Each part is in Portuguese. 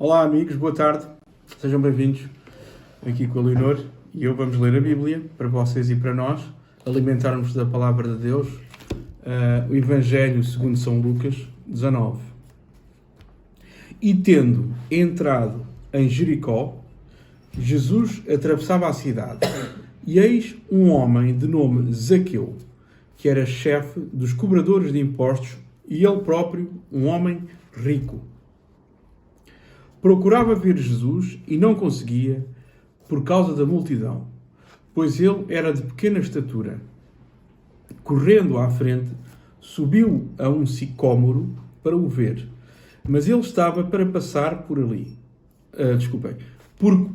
Olá amigos, boa tarde, sejam bem-vindos aqui com a Leonor e eu vamos ler a Bíblia para vocês e para nós, alimentarmos da Palavra de Deus, o Evangelho segundo São Lucas 19. E tendo entrado em Jericó, Jesus atravessava a cidade, e eis um homem de nome Zaqueu, que era chefe dos cobradores de impostos, e ele próprio um homem rico. Procurava ver Jesus e não conseguia por causa da multidão, pois ele era de pequena estatura. Correndo à frente, subiu a um sicômoro para o ver, mas ele estava para passar por ali.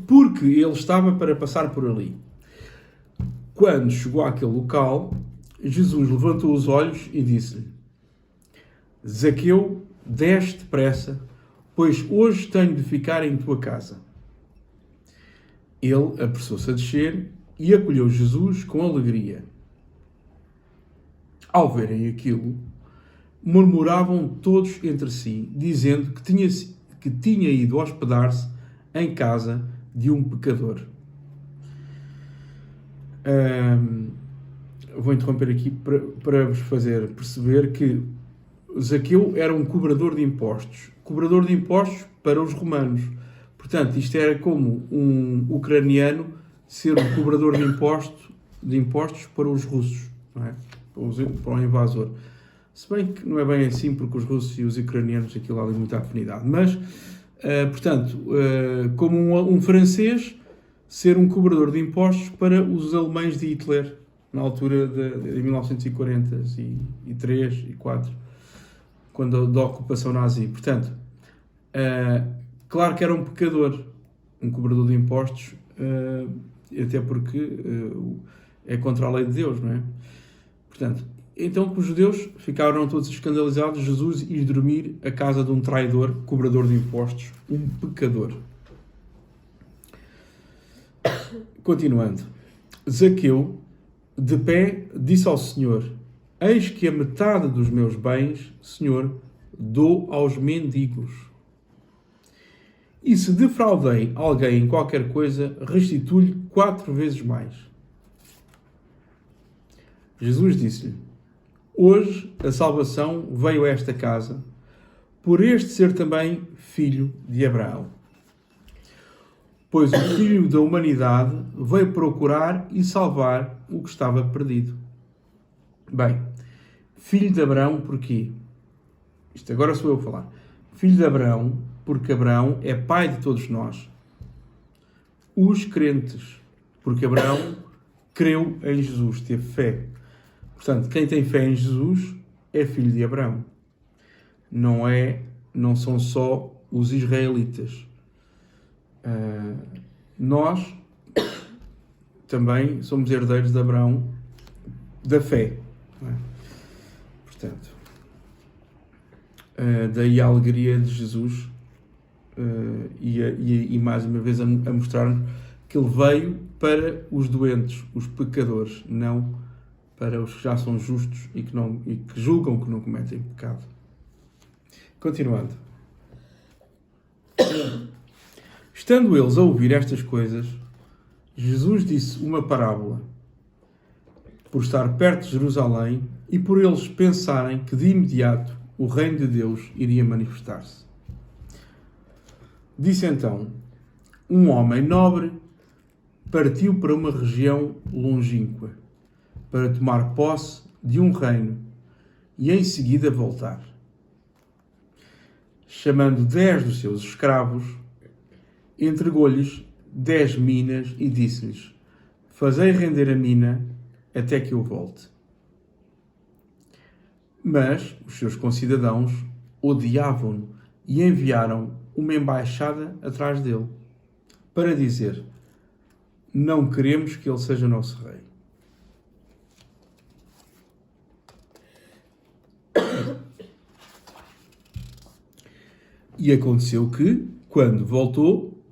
Porque ele estava para passar por ali. Quando chegou àquele local, Jesus levantou os olhos e disse-lhe: Zaqueu, desce depressa, pois hoje tenho de ficar em tua casa. Ele apressou-se a descer e acolheu Jesus com alegria. Ao verem aquilo, murmuravam todos entre si, dizendo que tinha ido hospedar-se em casa de um pecador. Vou interromper aqui para vos fazer perceber que Zaqueu era um cobrador de impostos. Cobrador de impostos para os romanos. Portanto, isto era como um ucraniano ser um cobrador de impostos para os russos, não é? Para o invasor. Se bem que não é bem assim, porque os russos e os ucranianos aquilo há ali muita afinidade. Mas, portanto, como um francês ser um cobrador de impostos para os alemães de Hitler, na altura de 1943 e 4, quando da ocupação nazi. Portanto, claro que era um pecador, um cobrador de impostos, até porque é contra a lei de Deus, não é? Portanto, então os judeus ficaram todos escandalizados. Jesus ir dormir à casa de um traidor, cobrador de impostos, um pecador. Continuando. Zaqueu, de pé, disse ao Senhor: Eis que a metade dos meus bens, Senhor, dou aos mendigos. E se defraudei alguém em qualquer coisa, restituo-lhe 4 vezes mais. Jesus disse-lhe: Hoje a salvação veio a esta casa, por este ser também filho de Abraão. Pois o Filho da humanidade veio procurar e salvar o que estava perdido. Bem, filho de Abraão porquê? Isto agora sou eu a falar. Filho de Abraão, porque Abraão é pai de todos nós. Os crentes, porque Abraão creu em Jesus, teve fé. Portanto, quem tem fé em Jesus é filho de Abraão. Não são só os israelitas. Nós também somos herdeiros de Abraão, da fé. Não é? Portanto, daí a alegria de Jesus e mais uma vez a mostrar-nos que ele veio para os doentes, os pecadores, não para os que já são justos e que julgam que não cometem pecado. Continuando. Estando eles a ouvir estas coisas, Jesus disse uma parábola, por estar perto de Jerusalém e por eles pensarem que de imediato o reino de Deus iria manifestar-se. Disse então: um homem nobre partiu para uma região longínqua, para tomar posse de um reino e em seguida voltar. Chamando 10 dos seus escravos, entregou-lhes 10 minas e disse-lhes: Fazei render a mina até que eu volte. Mas os seus concidadãos odiavam-no e enviaram uma embaixada atrás dele, para dizer: Não queremos que ele seja nosso rei. E aconteceu que, quando voltou,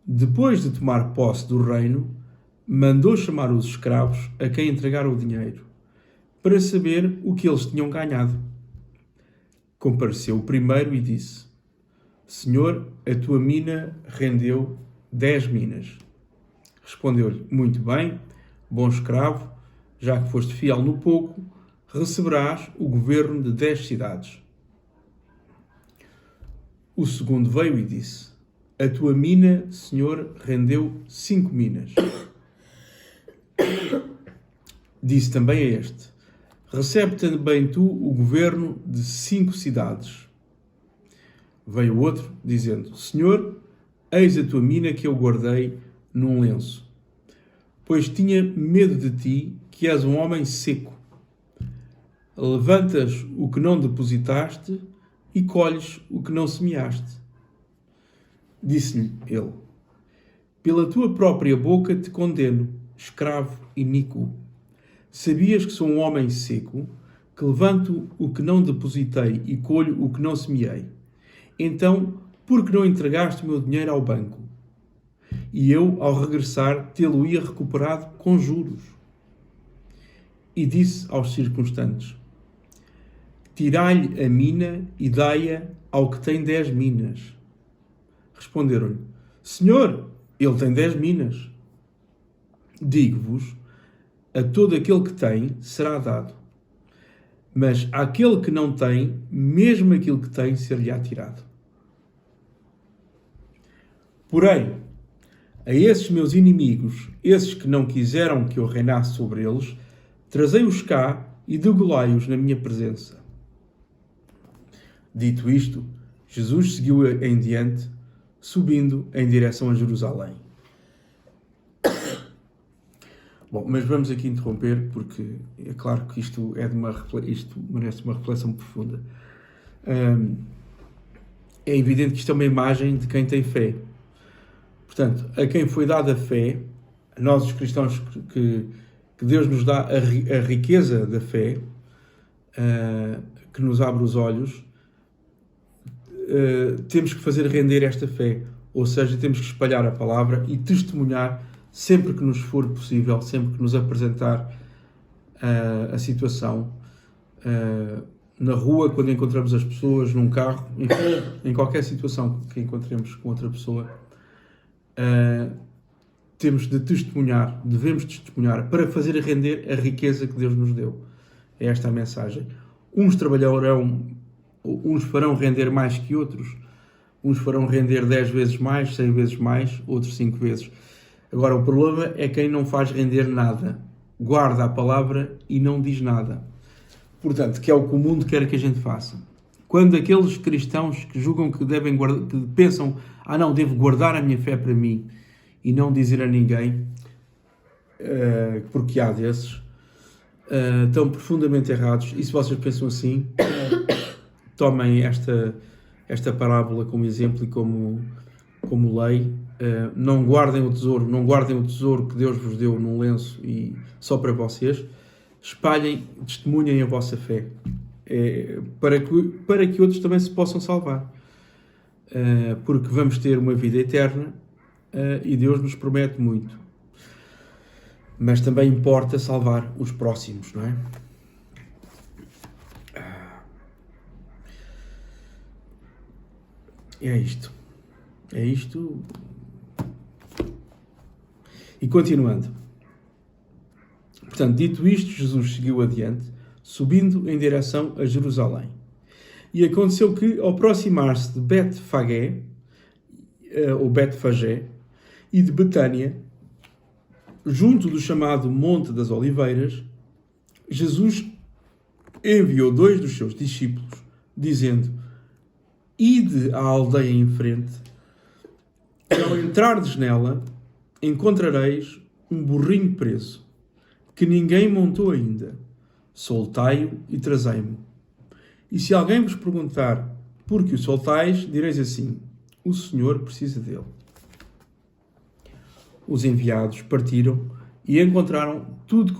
depois de tomar posse do reino, mandou chamar os escravos a quem entregaram o dinheiro, para saber o que eles tinham ganhado. Compareceu o primeiro e disse: Senhor, a tua mina rendeu 10 minas. Respondeu-lhe: Muito bem, bom escravo, já que foste fiel no pouco, receberás o governo de 10 cidades. O segundo veio e disse: A tua mina, Senhor, rendeu 5 minas. Disse também a este: Recebe também tu o governo de 5 cidades. Veio outro, dizendo: Senhor, eis a tua mina que eu guardei num lenço, pois tinha medo de ti, que és um homem seco. Levantas o que não depositaste e colhes o que não semeaste. Disse-lhe ele: Pela tua própria boca te condeno, escravo iníquo. Sabias que sou um homem seco, que levanto o que não depositei e colho o que não semeei. Então, por que não entregaste o meu dinheiro ao banco? E eu, ao regressar, tê-lo-ia recuperado com juros. E disse aos circunstantes: Tirai-lhe a mina e dai-a ao que tem 10 minas. Responderam-lhe: Senhor, ele tem 10 minas. Digo-vos, a todo aquele que tem será dado, mas àquele que não tem, mesmo aquilo que tem ser-lhe-á tirado. Porém, a esses meus inimigos, esses que não quiseram que eu reinasse sobre eles, trazei-os cá e degolai-os na minha presença. Dito isto, Jesus seguiu em diante, subindo em direção a Jerusalém. Bom, mas vamos aqui interromper, porque é claro que isto merece uma reflexão profunda. É evidente que isto é uma imagem de quem tem fé. Portanto, a quem foi dada a fé, a nós os cristãos que Deus nos dá a riqueza da fé, que nos abre os olhos, temos que fazer render esta fé. Ou seja, temos que espalhar a palavra e testemunhar sempre que nos for possível, sempre que nos apresentar a situação, na rua, quando encontramos as pessoas, num carro, em qualquer situação que encontremos com outra pessoa, temos de testemunhar, devemos testemunhar para fazer render a riqueza que Deus nos deu. É esta a mensagem. Uns trabalharão, uns farão render mais que outros, uns farão render 10 vezes mais, 100 vezes mais, outros 5 vezes. Agora, o problema é quem não faz render nada, guarda a palavra e não diz nada. Portanto, que é o que o mundo quer que a gente faça. Quando aqueles cristãos que julgam que devem guardar, que pensam, não, devo guardar a minha fé para mim e não dizer a ninguém, porque há desses, estão profundamente errados. E se vocês pensam assim, tomem esta parábola como exemplo e como lei. Não guardem o tesouro que Deus vos deu num lenço e só para vocês. Espalhem, testemunhem a vossa fé, para que outros também se possam salvar, porque vamos ter uma vida eterna e Deus nos promete muito, mas também importa salvar os próximos, não é? É isto. E continuando. Portanto, dito isto, Jesus seguiu adiante, subindo em direção a Jerusalém. E aconteceu que, ao aproximar-se de Betfagé, ou Betfagé, e de Betânia, junto do chamado Monte das Oliveiras, Jesus enviou 2 dos seus discípulos, dizendo: Ide à aldeia em frente, e ao entrardes nela, encontrareis um burrinho preso, que ninguém montou ainda. Soltai-o e trazei-mo. E se alguém vos perguntar por que o soltais, direis assim: o Senhor precisa dele. Os enviados partiram e encontraram tudo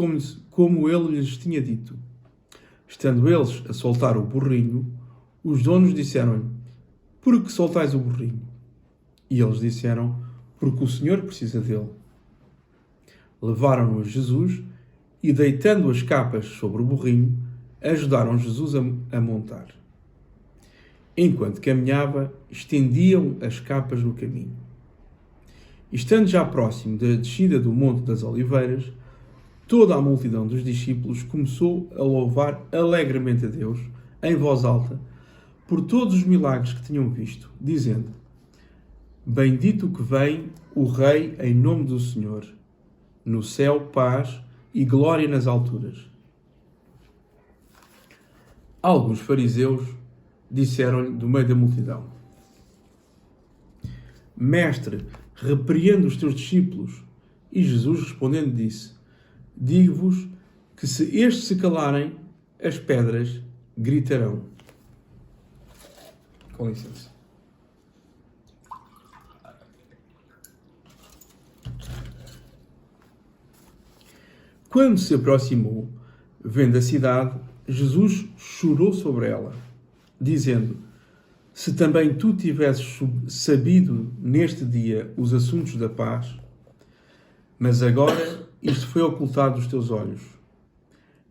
como ele lhes tinha dito. Estando eles a soltar o burrinho, os donos disseram-lhe: por que soltais o burrinho? E eles disseram: porque o Senhor precisa dele. Levaram-no a Jesus e, deitando as capas sobre o burrinho, ajudaram Jesus a montar. Enquanto caminhava, estendiam as capas no caminho. Estando já próximo da descida do Monte das Oliveiras, toda a multidão dos discípulos começou a louvar alegremente a Deus, em voz alta, por todos os milagres que tinham visto, dizendo: Bendito que vem o Rei em nome do Senhor. No céu, paz e glória nas alturas. Alguns fariseus disseram-lhe do meio da multidão: Mestre, repreende os teus discípulos. E Jesus respondendo disse: Digo-vos que se estes se calarem, as pedras gritarão. Com licença. Quando se aproximou, vendo a cidade, Jesus chorou sobre ela, dizendo: Se também tu tivesses sabido neste dia os assuntos da paz, mas agora isto foi ocultado dos teus olhos.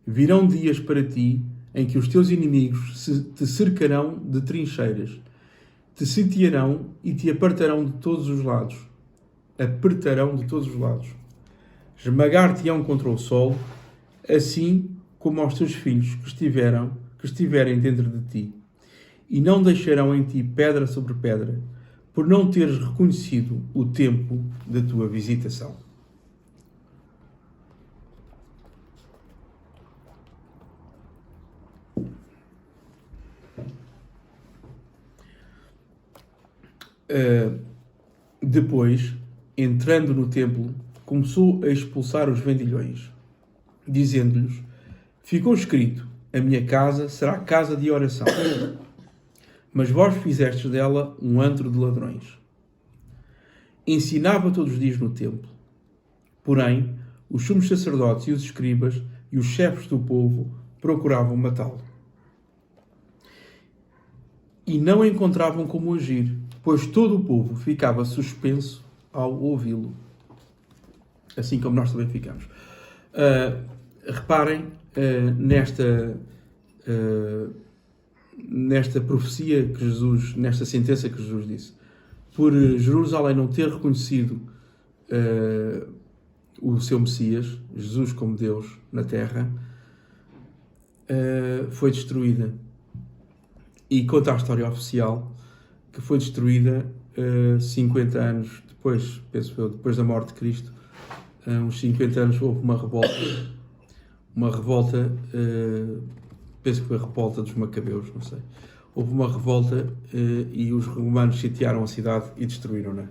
Virão dias para ti em que os teus inimigos te cercarão de trincheiras, te sitiarão e te apertarão de todos os lados. Esmagar-te-ão contra o sol, assim como aos teus filhos que estiverem dentro de ti. E não deixarão em ti pedra sobre pedra, por não teres reconhecido o tempo da tua visitação. Depois, entrando no templo, começou a expulsar os vendilhões, dizendo-lhes: Ficou escrito, a minha casa será casa de oração, mas vós fizestes dela um antro de ladrões. Ensinava todos os dias no templo. Porém, os sumos sacerdotes e os escribas e os chefes do povo procuravam matá-lo. E não encontravam como agir, pois todo o povo ficava suspenso ao ouvi-lo. Assim como nós também ficamos. Reparem nesta profecia que Jesus, nesta sentença que Jesus disse. Por Jerusalém não ter reconhecido o seu Messias, Jesus como Deus na terra, foi destruída. E conta a história oficial que foi destruída 50 anos depois, penso eu, depois da morte de Cristo. Uns 50 anos houve uma revolta, penso que foi a revolta dos Macabeus, não sei. Houve uma revolta e os romanos sitiaram a cidade e destruíram-na.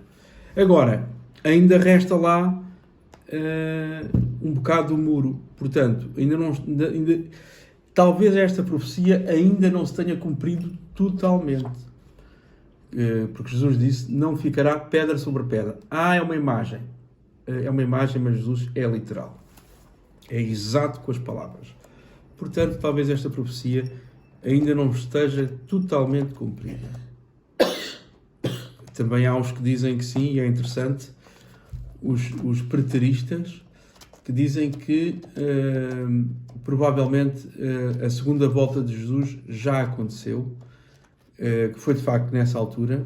Agora, ainda resta lá um bocado do muro, portanto, talvez esta profecia ainda não se tenha cumprido totalmente. Porque Jesus disse, não ficará pedra sobre pedra. É uma imagem. É uma imagem, mas Jesus é literal. É exato com as palavras. Portanto, talvez esta profecia ainda não esteja totalmente cumprida. Também há uns que dizem que sim, e é interessante, os preteristas, que dizem que provavelmente a segunda volta de Jesus já aconteceu, que foi de facto nessa altura,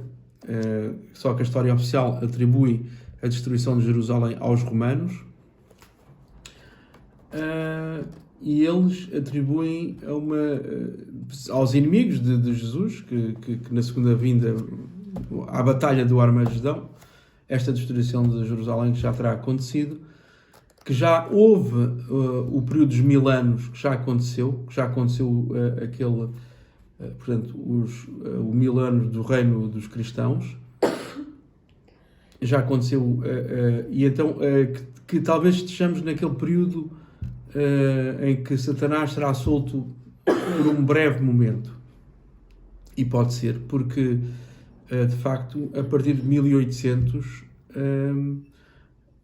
só que a história oficial atribui a destruição de Jerusalém aos romanos, e eles atribuem aos inimigos de Jesus, que na segunda vinda, à Batalha do Armagedão, esta destruição de Jerusalém que já terá acontecido, que já houve o período dos 1000 anos que já aconteceu aquele, portanto, o 1000 anos do reino dos cristãos, já aconteceu, e então que talvez estejamos naquele período em que Satanás será solto por um breve momento. E pode ser, porque de facto, a partir de 1800,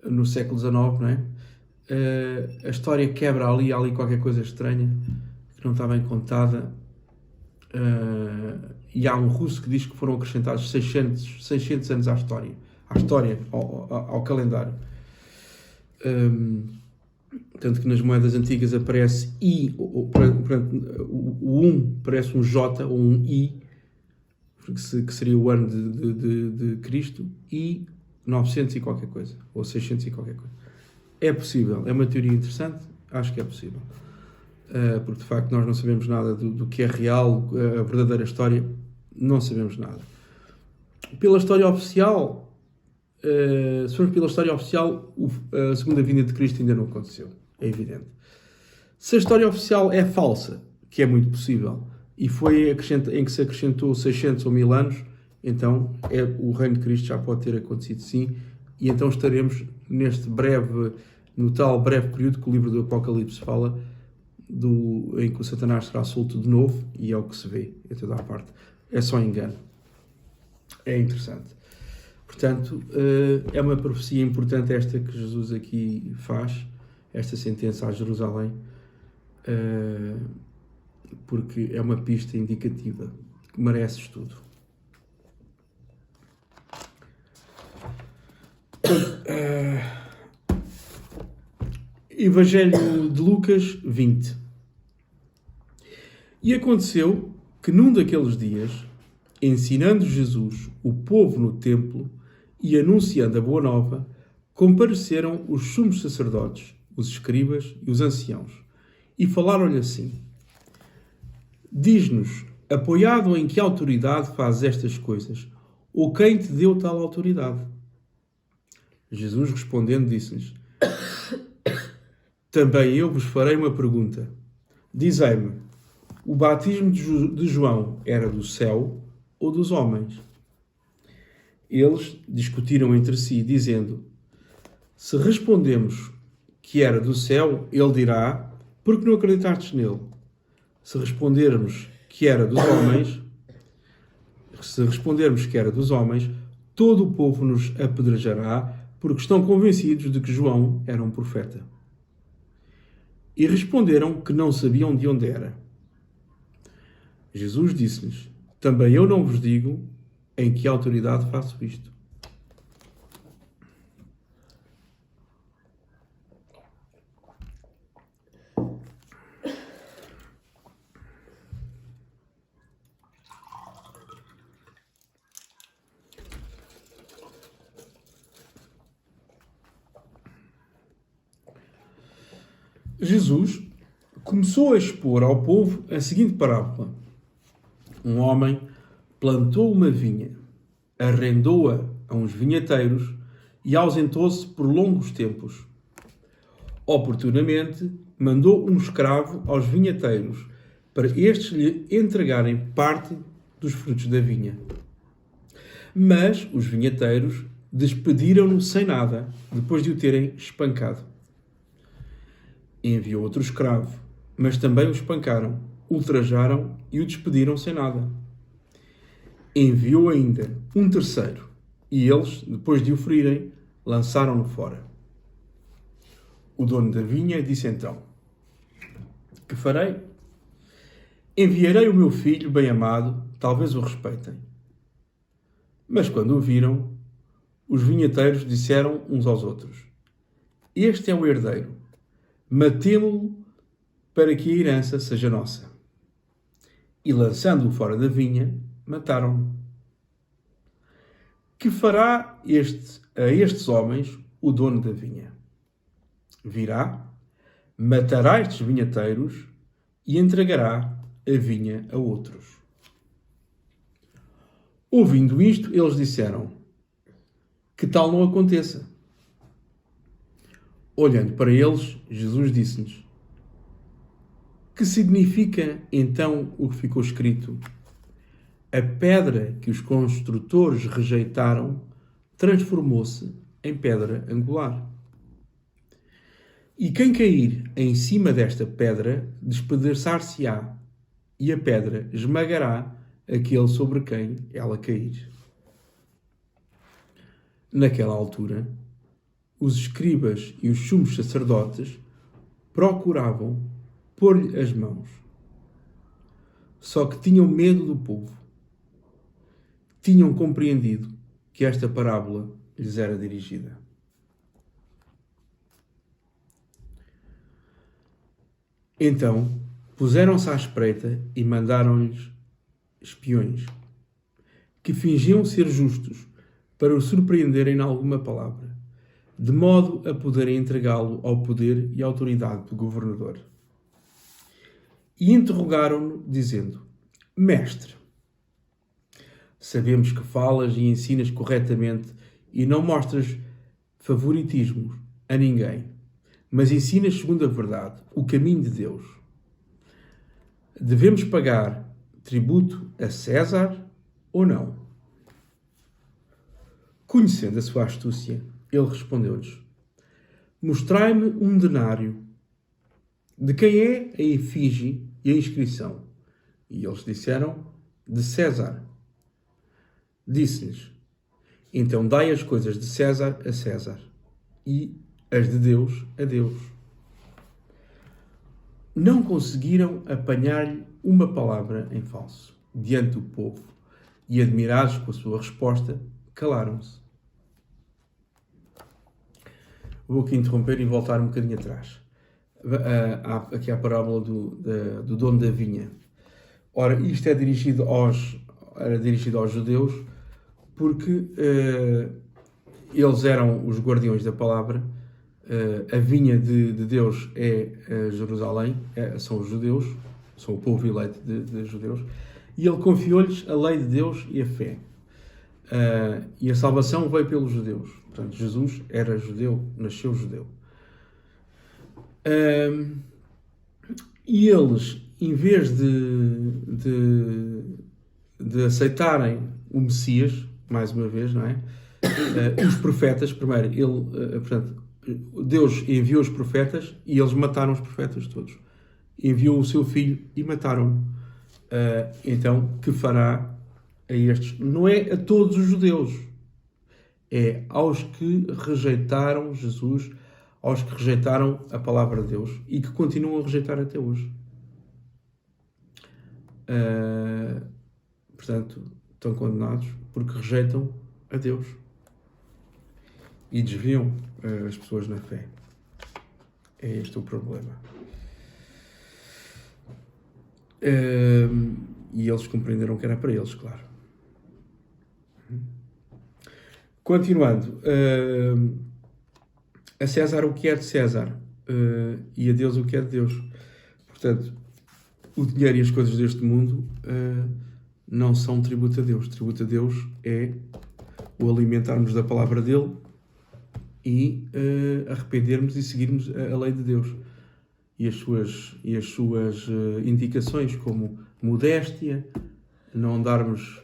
no século XIX, não é? A história quebra ali, há ali qualquer coisa estranha que não está bem contada, e há um russo que diz que foram acrescentados 600 anos à história, ao calendário. Tanto que nas moedas antigas aparece I, portanto, o 1 parece um J ou um I, que seria o ano de Cristo, e 900 e qualquer coisa, ou 600 e qualquer coisa. É possível, é uma teoria interessante, acho que é possível. Porque de facto nós não sabemos nada do que é real, a verdadeira história, não sabemos nada. Pela história oficial, se formos pela história oficial, a segunda vinda de Cristo ainda não aconteceu, é evidente. Se a história oficial é falsa, que é muito possível, e foi em que se acrescentou 600 ou 1000 anos, então o reino de Cristo já pode ter acontecido, sim, e então estaremos no tal breve período que o livro do Apocalipse fala, em que o Satanás será solto de novo, e é o que se vê em toda a parte. É só engano. É interessante. Portanto, é uma profecia importante esta que Jesus aqui faz, esta sentença a Jerusalém, porque é uma pista indicativa que merece estudo. Evangelho de Lucas 20. E aconteceu que num daqueles dias, ensinando Jesus o povo no templo e anunciando a boa nova, compareceram os sumos sacerdotes, os escribas e os anciãos, e falaram-lhe assim: diz-nos, apoiado em que autoridade fazes estas coisas, ou quem te deu tal autoridade? Jesus respondendo disse-lhes: também eu vos farei uma pergunta. Dizei-me, o batismo de João era do céu ou dos homens? Eles discutiram entre si, dizendo: se respondemos que era do céu, ele dirá: por que não acreditastes nele? Se respondermos que era dos homens, todo o povo nos apedrejará, porque estão convencidos de que João era um profeta. E responderam que não sabiam de onde era. Jesus disse-lhes: também eu não vos digo em que autoridade faço isto. Jesus começou a expor ao povo a seguinte parábola: um homem plantou uma vinha, arrendou-a a uns vinhateiros e ausentou-se por longos tempos. Oportunamente, mandou um escravo aos vinhateiros para estes lhe entregarem parte dos frutos da vinha. Mas os vinhateiros despediram-no sem nada, depois de o terem espancado. Enviou outro escravo, mas também o espancaram, ultrajaram e o despediram sem nada. Enviou ainda um terceiro, e eles, depois de o ferirem, lançaram-no fora. O dono da vinha disse então: que farei? Enviarei o meu filho bem-amado, talvez o respeitem. Mas quando o viram, os vinhateiros disseram uns aos outros: este é o herdeiro, matemo-lo para que a herança seja nossa. E lançando-o fora da vinha, mataram-no. Que fará a estes homens o dono da vinha? Virá, matará estes vinhateiros e entregará a vinha a outros. Ouvindo isto, eles disseram: que tal não aconteça? Olhando para eles, Jesus disse-lhes: que significa então o que ficou escrito? A pedra que os construtores rejeitaram transformou-se em pedra angular. E quem cair em cima desta pedra despedaçar-se-á, e a pedra esmagará aquele sobre quem ela cair. Naquela altura, os escribas e os sumos sacerdotes procuravam pôr-lhe as mãos. Só que tinham medo do povo. Tinham compreendido que esta parábola lhes era dirigida. Então, puseram-se à espreita e mandaram-lhes espiões. que fingiam ser justos para o surpreenderem em alguma palavra, de modo a poderem entregá-lo ao poder e autoridade do governador. E interrogaram-no, dizendo: Mestre, sabemos que falas e ensinas corretamente e não mostras favoritismo a ninguém, mas ensinas segundo a verdade o caminho de Deus. Devemos pagar tributo a César ou não? Conhecendo a sua astúcia, ele respondeu-lhes: Mostrai-me um denário. De quem é a efígie e a inscrição? E eles disseram: De César. Disse-lhes: Então dai as coisas de César a César e as de Deus a Deus. Não conseguiram apanhar-lhe uma palavra em falso diante do povo e, admirados com a sua resposta, calaram-se. Vou aqui interromper e voltar um bocadinho atrás. Aqui a parábola do dono da vinha. Ora, isto era dirigido aos judeus porque eles eram os guardiões da palavra. A vinha de Deus é Jerusalém, são os judeus, são o povo eleito de judeus, e ele confiou-lhes a lei de Deus e a fé. E a salvação veio pelos judeus. Portanto, Jesus era judeu, nasceu judeu. E eles, em vez de aceitarem o Messias, mais uma vez, não é? Os profetas, primeiro, portanto, Deus enviou os profetas e eles mataram os profetas todos. Enviou o seu filho e mataram-no. Então, que fará a estes? Não é a todos os judeus. É aos que rejeitaram Jesus, aos que rejeitaram a palavra de Deus e que continuam a rejeitar até hoje. Portanto, estão condenados porque rejeitam a Deus e desviam as pessoas na fé. É este o problema. E eles compreenderam que era para eles, claro. Continuando. A César o que é de César e a Deus o que é de Deus. Portanto, o dinheiro e as coisas deste mundo não são tributo a Deus. Tributo a Deus é o alimentarmos da palavra dele e arrependermos e seguirmos a lei de Deus e as suas indicações, como modéstia, não andarmos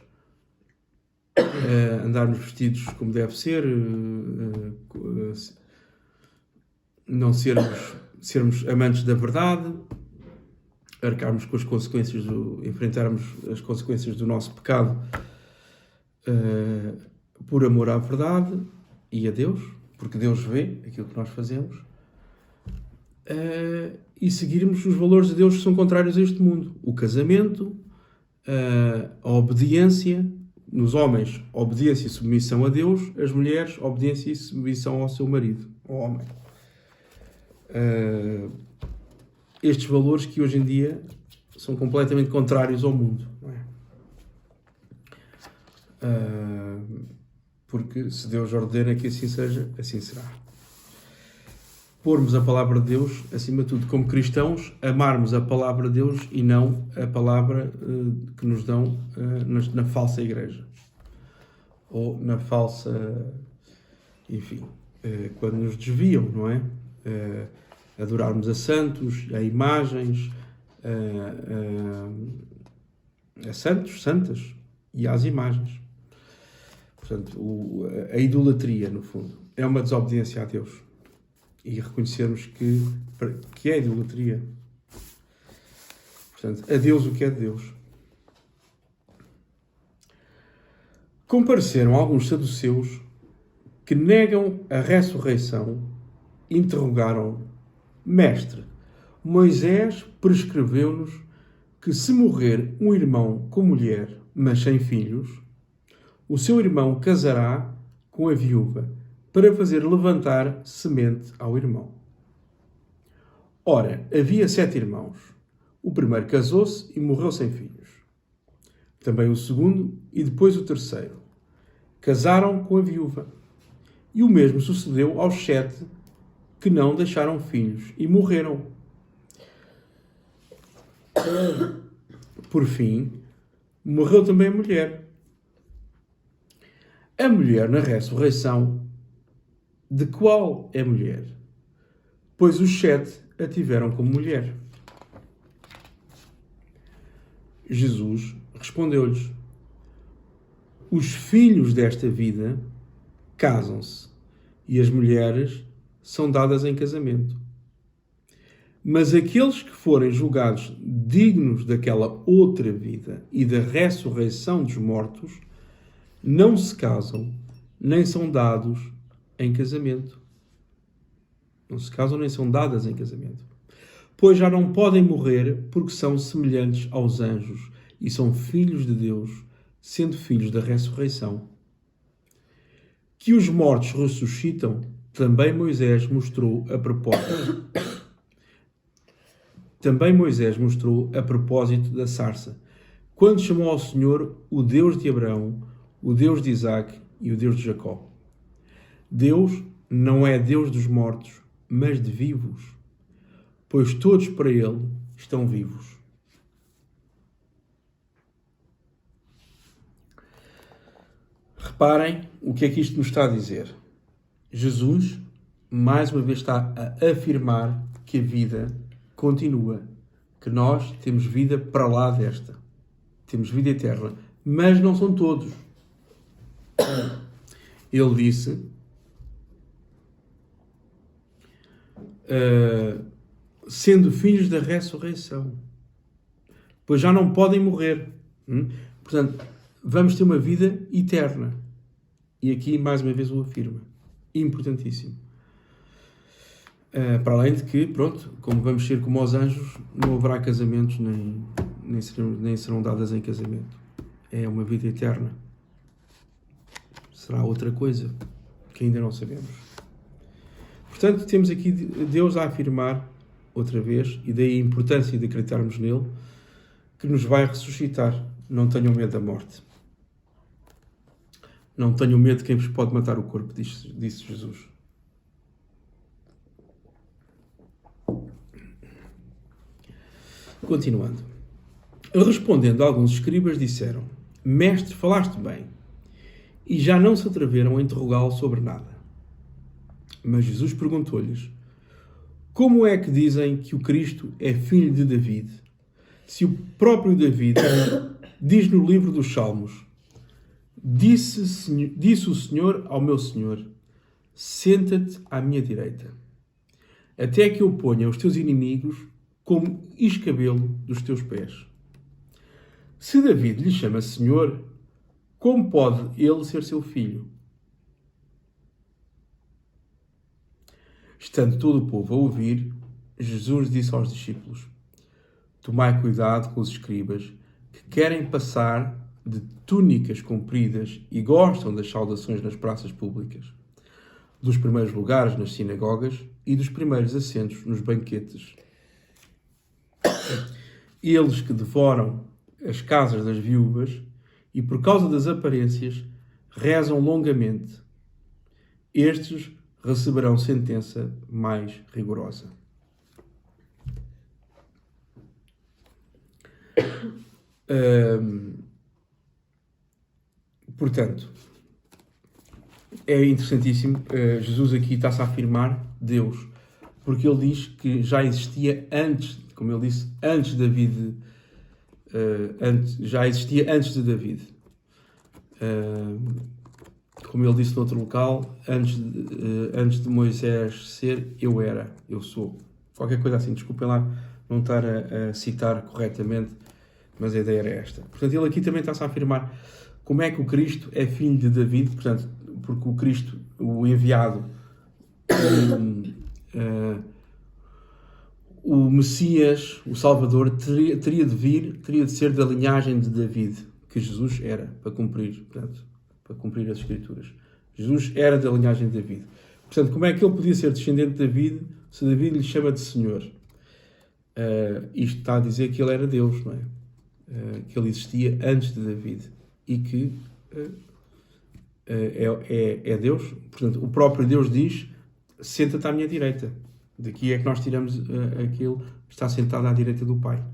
vestidos como deve ser, não sermos amantes da verdade, arcarmos com as consequências, enfrentarmos as consequências do nosso pecado por amor à verdade e a Deus, porque Deus vê aquilo que nós fazemos, e seguirmos os valores de Deus que são contrários a este mundo. O casamento, a obediência, nos homens, obediência e submissão a Deus, as mulheres, obediência e submissão ao seu marido, ao homem. Estes valores que hoje em dia são completamente contrários ao mundo, não é? Porque se Deus ordena que assim seja, assim será. Pormos a palavra de Deus, acima de tudo, como cristãos, amarmos a palavra de Deus e não a palavra que nos dão na falsa igreja. Ou na falsa... Enfim, quando nos desviam, não é? Adorarmos a santos, a imagens, a santos, santas e às imagens. Portanto, a idolatria, no fundo, é uma desobediência a Deus. E reconhecermos que é idolatria. Portanto, a Deus o que é de Deus. Compareceram alguns saduceus que negam a ressurreição, interrogaram: Mestre, Moisés prescreveu-nos que se morrer um irmão com mulher, mas sem filhos, o seu irmão casará com a viúva para fazer levantar semente ao irmão. Ora, havia 7 irmãos. O primeiro casou-se e morreu sem filhos. também o segundo e depois o terceiro. Casaram com a viúva. E o mesmo sucedeu aos 7 que não deixaram filhos e morreram. Por fim, morreu também a mulher. A mulher na ressurreição, de qual é mulher? Pois os 7 a tiveram como mulher. Jesus respondeu-lhes: os filhos desta vida casam-se e as mulheres são dadas em casamento. Mas aqueles que forem julgados dignos daquela outra vida e da ressurreição dos mortos não se casam, nem são dados em casamento. Não se casam nem são dadas em casamento. Pois já não podem morrer porque são semelhantes aos anjos e são filhos de Deus, sendo filhos da ressurreição. Que os mortos ressuscitam, também Moisés mostrou a propósito. Também Moisés mostrou a propósito da sarça, quando chamou ao Senhor o Deus de Abraão, o Deus de Isaque e o Deus de Jacó. Deus não é Deus dos mortos, mas de vivos, pois todos para ele estão vivos. Reparem o que é que isto nos está a dizer. Jesus, mais uma vez, está a afirmar que a vida continua, que nós temos vida para lá desta. Temos vida eterna, mas não são todos. Ele disse, sendo filhos da ressurreição, pois já não podem morrer. Portanto, vamos ter uma vida eterna. E aqui, mais uma vez, o afirma. Importantíssimo. Para além de que, pronto, como vamos ser como os anjos, não haverá casamentos, nem serão dadas em casamento. É uma vida eterna. Será outra coisa que ainda não sabemos. Portanto, temos aqui Deus a afirmar, outra vez, e daí a importância de acreditarmos nele, que nos vai ressuscitar. Não tenham medo da morte. Não tenham medo de quem vos pode matar o corpo, disse Jesus. Continuando. Respondendo, alguns escribas disseram: Mestre, falaste bem. E já não se atreveram a interrogá-lo sobre nada. Mas Jesus perguntou-lhes: Como é que dizem que o Cristo é filho de David? Se o próprio David diz no livro dos Salmos: Disse o Senhor ao meu Senhor: Senta-te à minha direita, até que eu ponha os teus inimigos como escabelo dos teus pés. Se David lhe chama Senhor, como pode ele ser seu filho? Estando todo o povo a ouvir, Jesus disse aos discípulos: Tomai cuidado com os escribas, que querem passar de túnicas compridas e gostam das saudações nas praças públicas, dos primeiros lugares nas sinagogas e dos primeiros assentos nos banquetes. Eles que devoram as casas das viúvas e, por causa das aparências, rezam longamente. Estes receberão sentença mais rigorosa. Portanto, é interessantíssimo. Jesus aqui está-se a afirmar Deus, porque ele diz que já existia antes, como ele disse, antes de David. Já existia antes de David. Como ele disse noutro local, antes de Moisés ser, eu era, eu sou. Qualquer coisa assim, desculpem lá não estar a citar corretamente, mas a ideia era esta. Portanto, ele aqui também está-se a afirmar como é que o Cristo é filho de David, portanto, porque o Cristo, o enviado, o Messias, o Salvador, teria de ser da linhagem de David, que Jesus era, para cumprir as Escrituras. Jesus era da linhagem de David. Portanto, como é que ele podia ser descendente de David se David lhe chama de Senhor? Isto está a dizer que ele era Deus, não é? que ele existia antes de David e que é Deus. Portanto, o próprio Deus diz: senta-te à minha direita. Daqui é que nós tiramos aquilo, está sentado à direita do Pai.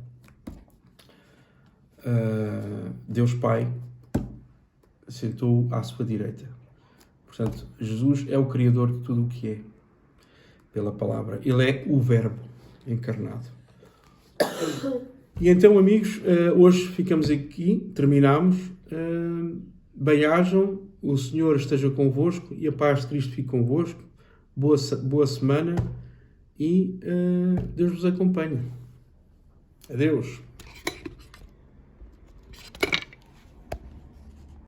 Deus Pai sentou à sua direita. Portanto, Jesus é o Criador de tudo o que é, pela palavra. Ele é o Verbo encarnado. E então, amigos, hoje ficamos aqui, terminamos. Bem-ajam, o Senhor esteja convosco e a paz de Cristo fique convosco. Boa semana e Deus vos acompanhe. Adeus.